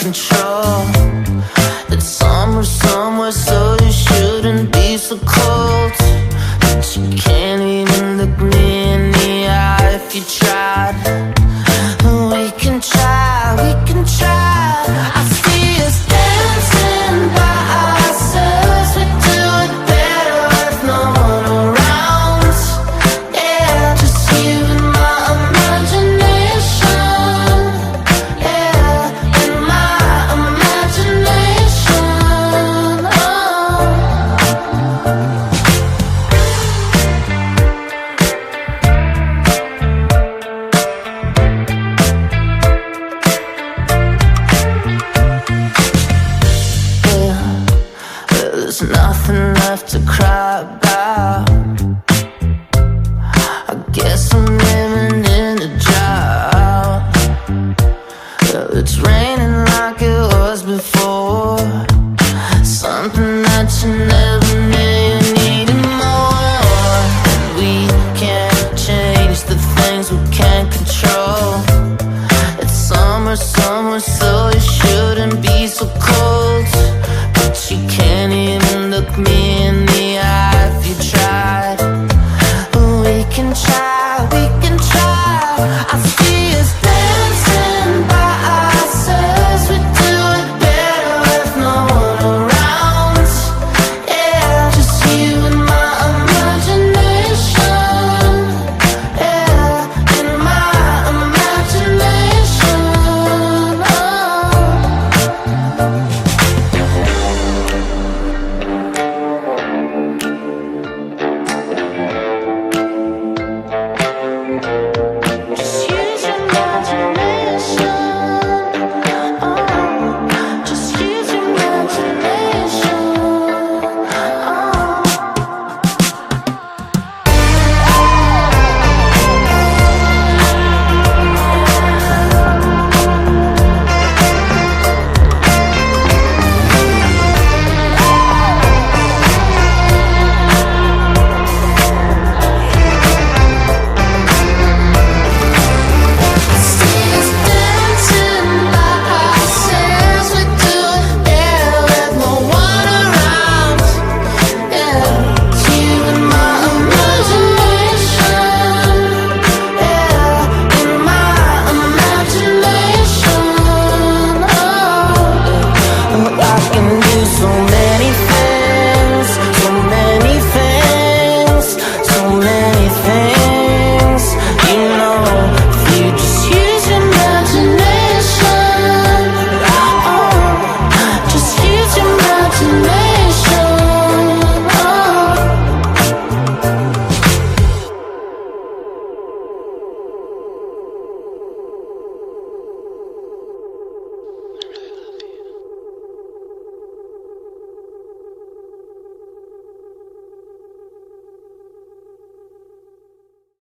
control. It's summer somewhere, so you shouldn't be so cold. But you can't even look me in the eye if you tried. We can try, we can try. I see us dancing by ourselves. We do it better with no one around. Yeah, just you and my imagination. Yeah, in my imagination. There's nothing left to cry about.